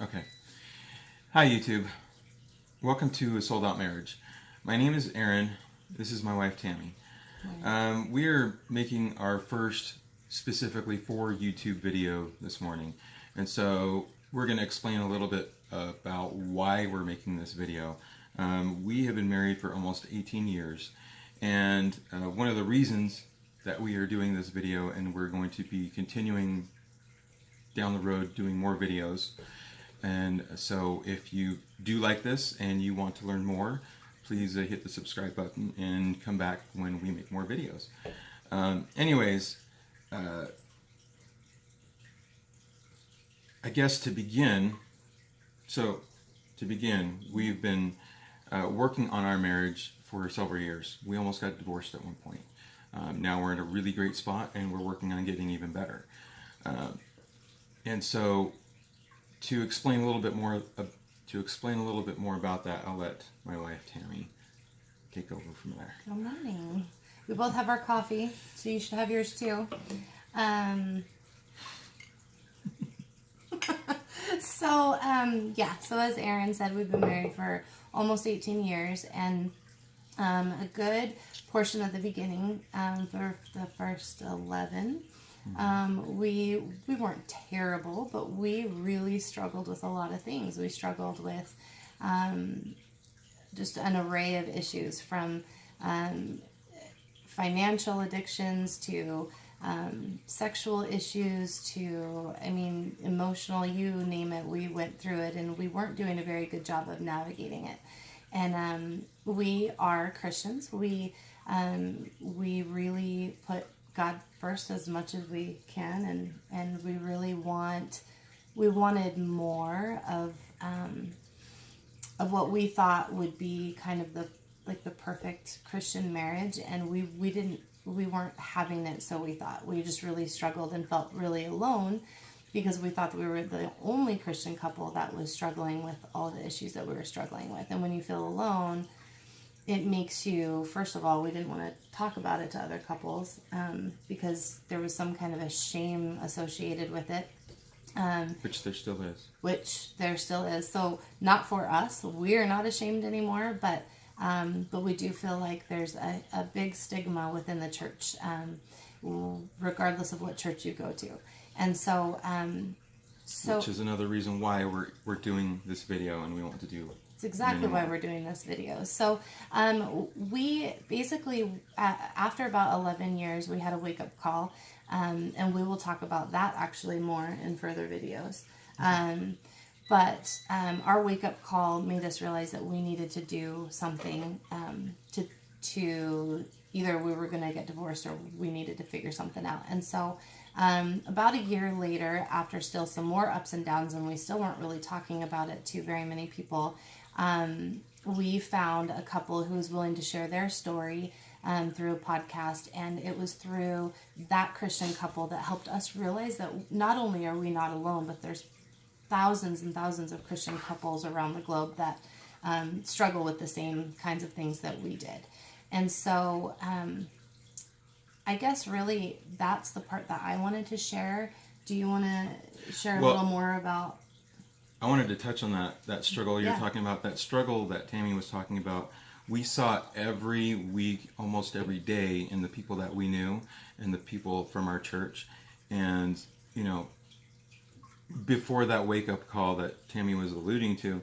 Okay. Hi, YouTube. Welcome to A Sold Out Marriage. My name is Aaron. This is my wife, Tammy. We're making our first specifically for YouTube video this morning. And so we're going to explain a little bit about why we're making this video. We have been married for almost 18 years. And one of the reasons that we are doing this video, and we're going to be continuing down the road doing more videos. And so if you do like this and you want to learn more, please hit the subscribe button and come back when we make more videos. I guess to begin, we've been working on our marriage for several years. We almost got divorced at one point. Now we're in a really great spot and we're working on getting even better. And so to explain a little bit more about that, I'll let my wife Tammy take over from there. Good morning. We both have our coffee, so you should have yours too. So as Aaron said, we've been married for almost 18 years, and a good portion of the beginning, for the first 11, we weren't terrible, but we really struggled with a lot of things. We struggled with just an array of issues, from financial addictions to sexual issues to, emotional, you name it. We went through it, and we weren't doing a very good job of navigating it. And we are Christians. We really put God first as much as we can, and we really wanted more of what we thought would be kind of the perfect Christian marriage, and we weren't having it. So we thought we just really struggled and felt really alone, because we thought that we were the only Christian couple that was struggling with all the issues that we were struggling with. And when you feel alone, it makes you, first of all, we didn't want to talk about it to other couples, because there was some kind of a shame associated with it. Which there still is. So not for us. We're not ashamed anymore, but we do feel like there's a big stigma within the church, regardless of what church you go to. And so, which is another reason why we're doing this video, and we want to do it. It's exactly why we're doing this video. So we basically, after about 11 years, we had a wake-up call, and we will talk about that actually more in further videos. But our wake-up call made us realize that we needed to do something to either we were going to get divorced or we needed to figure something out. And so about a year later, after still some more ups and downs, and we still weren't really talking about it to very many people, we found a couple who was willing to share their story through a podcast, and it was through that Christian couple that helped us realize that not only are we not alone, but there's thousands and thousands of Christian couples around the globe that struggle with the same kinds of things that we did. And so I guess really that's the part that I wanted to share. Do you want to share a little more about? I wanted to touch on that struggle you're talking about, that struggle that Tammy was talking about. We saw it every week, almost every day, in the people that we knew and the people from our church. And, before that wake-up call that Tammy was alluding to,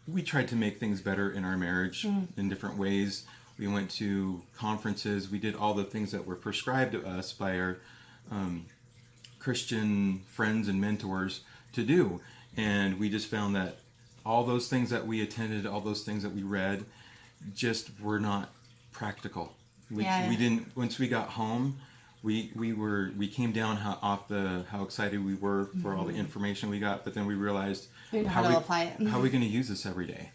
we tried to make things better in our marriage in different ways. We went to conferences. We did all the things that were prescribed to us by our Christian friends and mentors to do. And we just found that all those things that we attended, all those things that we read, just were not practical. We didn't. Once we got home, we came down how excited we were for all the information we got, but then we realized how to apply it. How are we going to use this every day?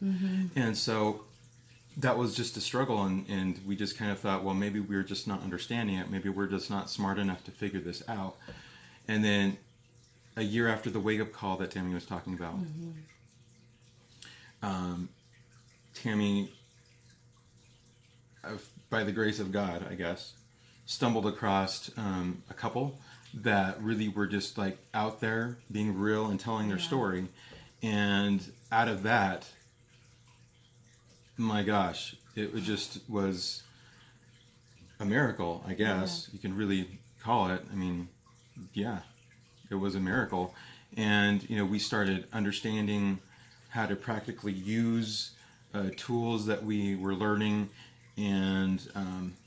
And so that was just a struggle, and we just kind of thought, well, maybe we're just not understanding it. Maybe we're just not smart enough to figure this out. And then a year after the wake-up call that Tammy was talking about, Tammy, by the grace of God, I guess, stumbled across a couple that really were just like out there being real and telling their story. And out of that, my gosh, it just was a miracle, I guess you can really call it. I mean, yeah, it was a miracle. And, we started understanding how to practically use tools that we were learning. And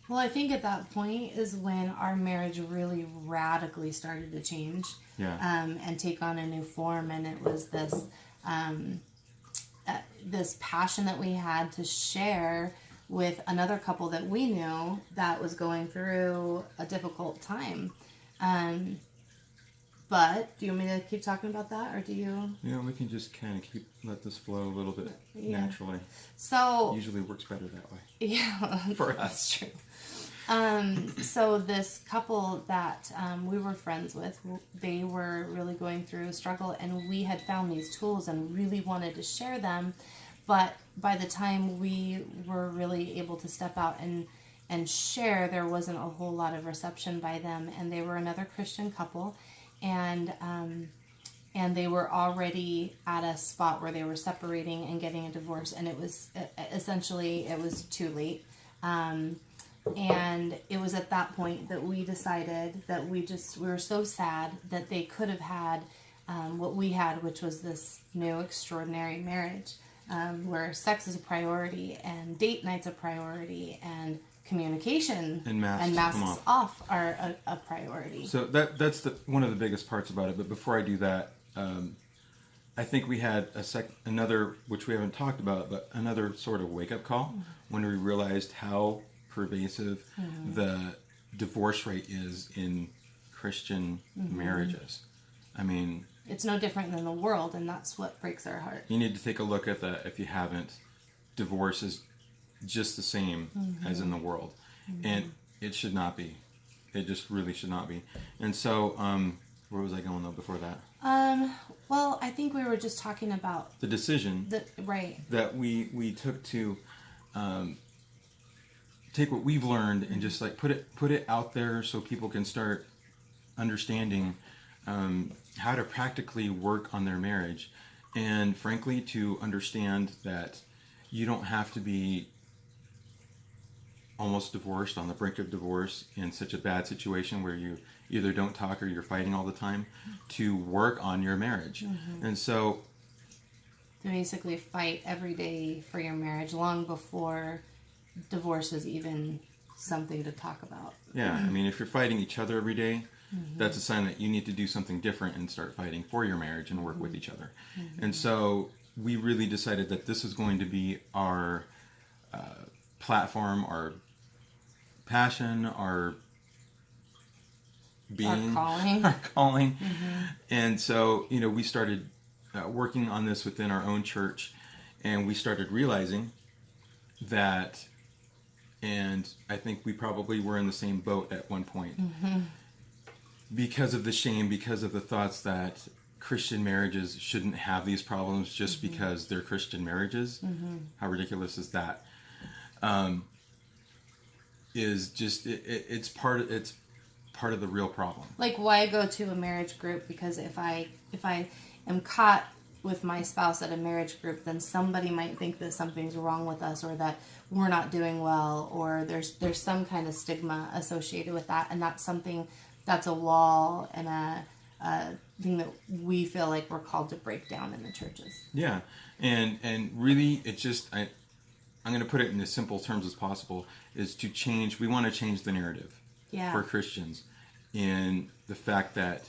well, I think at that point is when our marriage really radically started to change, and take on a new form. And it was this passion that we had to share with another couple that we knew that was going through a difficult time. But do you want me to keep talking about that, or do you? We can just kind of let this flow a little bit naturally. So usually works better that way. Yeah, for us. That's true. So this couple that we were friends with, they were really going through a struggle, and we had found these tools and really wanted to share them. But by the time we were really able to step out and share, there wasn't a whole lot of reception by them. And they were another Christian couple, and they were already at a spot where they were separating and getting a divorce, and it was essentially it was too late. And it was at that point that we decided that we were so sad that they could have had what we had, which was this new extraordinary marriage, where sex is a priority and date night's a priority and communication and masks off are a priority. So that's one of the biggest parts about it. But before I do that, I think we had another, which we haven't talked about, but another sort of wake-up call when we realized how pervasive the divorce rate is in Christian marriages. I mean, it's no different than the world, and that's what breaks our heart. You need to take a look at that if you haven't. Divorce is just the same as in the world, and it should not be. It just really should not be. And so, where was I going though before that? Well, I think we were just talking about the decision that we took to take what we've learned and just like put it out there so people can start understanding how to practically work on their marriage, and frankly to understand that you don't have to be almost divorced, on the brink of divorce, in such a bad situation where you either don't talk or you're fighting all the time, to work on your marriage. And so to basically fight every day for your marriage long before divorce is even something to talk about. Yeah, I mean, if you're fighting each other every day, that's a sign that you need to do something different and start fighting for your marriage and work with each other. And so we really decided that this is going to be our platform, our passion, our being, our calling. And so, we started working on this within our own church, and we started realizing that, and I think we probably were in the same boat at one point, because of the shame, because of the thoughts that Christian marriages shouldn't have these problems just because they're Christian marriages. How ridiculous is that? Is just it's part of the real problem. Like, why go to a marriage group? Because if I am caught with my spouse at a marriage group, then somebody might think that something's wrong with us, or that we're not doing well, or there's some kind of stigma associated with that, and that's a wall and a thing that we feel like we're called to break down in the churches. Yeah, and really, it's just I'm going to put it in as simple terms as possible. Is to change. We want to change the narrative for Christians, in the fact that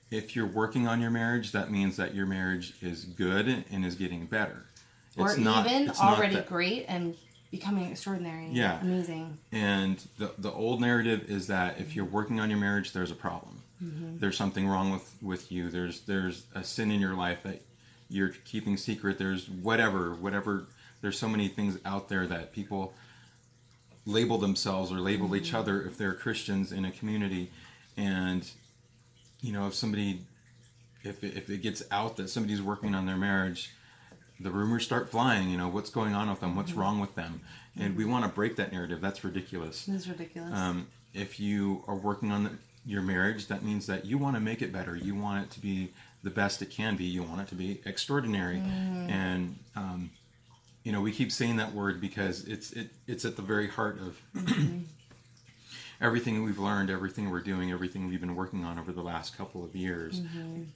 if you're working on your marriage, that means that your marriage is good and is getting better. Or it's already great and becoming extraordinary. Yeah. Amazing. And the old narrative is that if you're working on your marriage, there's a problem. There's something wrong with you. There's a sin in your life that you're keeping secret. There's whatever. There's so many things out there that people label themselves or label each other if they're Christians in a community. And if it gets out that somebody's working on their marriage, the rumors start flying. What's going on with them, what's wrong with them, and we want to break that narrative. That's ridiculous. It's ridiculous. If you are working on your marriage, that means that you want to make it better. You want it to be the best it can be. You want it to be extraordinary. And we keep saying that word because it's at the very heart of everything we've learned, everything we're doing, everything we've been working on over the last couple of years,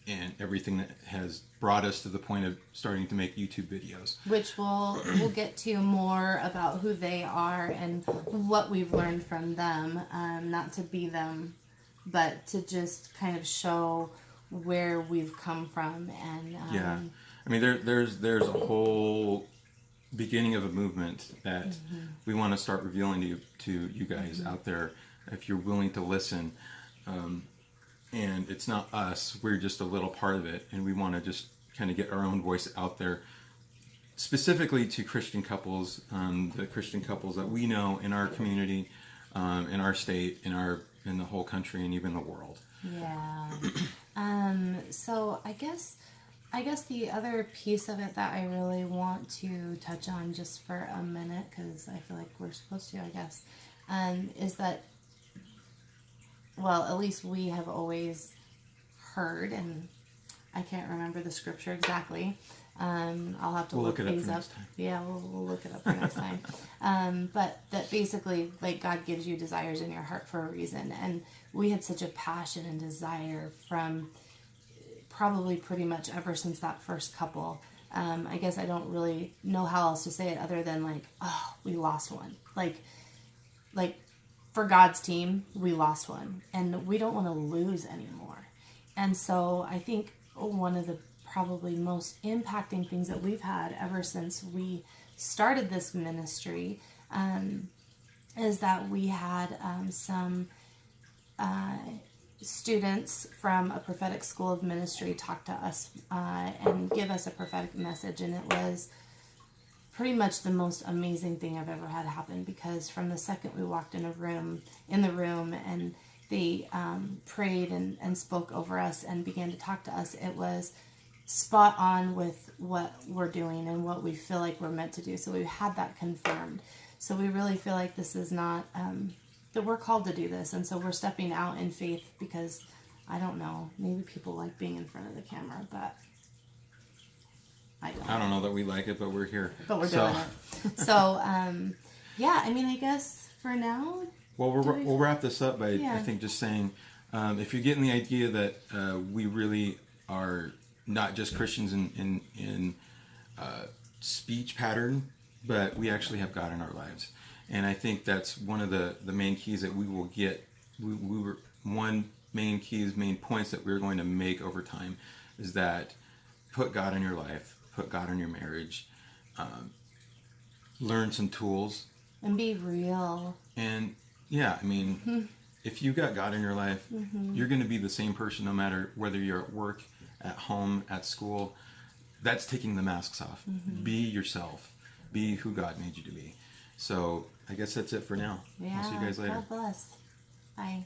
and everything that has brought us to the point of starting to make YouTube videos. Which we'll get to more about who they are and what we've learned from them. Not to be them, but to just kind of show where we've come from. And I mean, there's a whole beginning of a movement that we want to start revealing to you guys out there, if you're willing to listen. And it's not us, we're just a little part of it, and we want to just kind of get our own voice out there, specifically to Christian couples, the Christian couples that we know in our community, in our state, in the whole country, and even the world. So I guess the other piece of it that I really want to touch on just for a minute, because I feel like we're supposed to, I guess, is that, well, at least we have always heard, and I can't remember the scripture exactly. I'll have to look things up. Yeah, we'll look it up for next time. But that basically, like, God gives you desires in your heart for a reason. And we had such a passion and desire from probably pretty much ever since that first couple. I guess I don't really know how else to say it other than like, oh, we lost one. Like for God's team, we lost one, and we don't want to lose anymore. And so I think one of the probably most impacting things that we've had ever since we started this ministry is that we had some students from a prophetic school of ministry talk to us and give us a prophetic message, and it was pretty much the most amazing thing I've ever had happen, because from the second we walked in the room and they prayed and spoke over us and began to talk to us, it was spot on with what we're doing and what we feel like we're meant to do. So we've had that confirmed. So we really feel like this is not, that we're called to do this. And so we're stepping out in faith because, I don't know, maybe people like being in front of the camera, but I don't know that we like it, but we're here. But we're doing it. So, yeah, I mean, I guess for now. Well, we'll wrap this up by, I think, just saying, if you're getting the idea that we really are not just Christians in speech pattern, but we actually have God in our lives. And I think that's one of the main keys that we will get. One main keys, main points that we're going to make over time is that put God in your life, put God in your marriage, learn some tools. And be real. And yeah, I mean, if you got God in your life, you're going to be the same person no matter whether you're at work, at home, at school. That's taking the masks off. Be yourself. Be who God made you to be. So I guess that's it for now. Yeah. I'll see you guys later. God bless. Bye.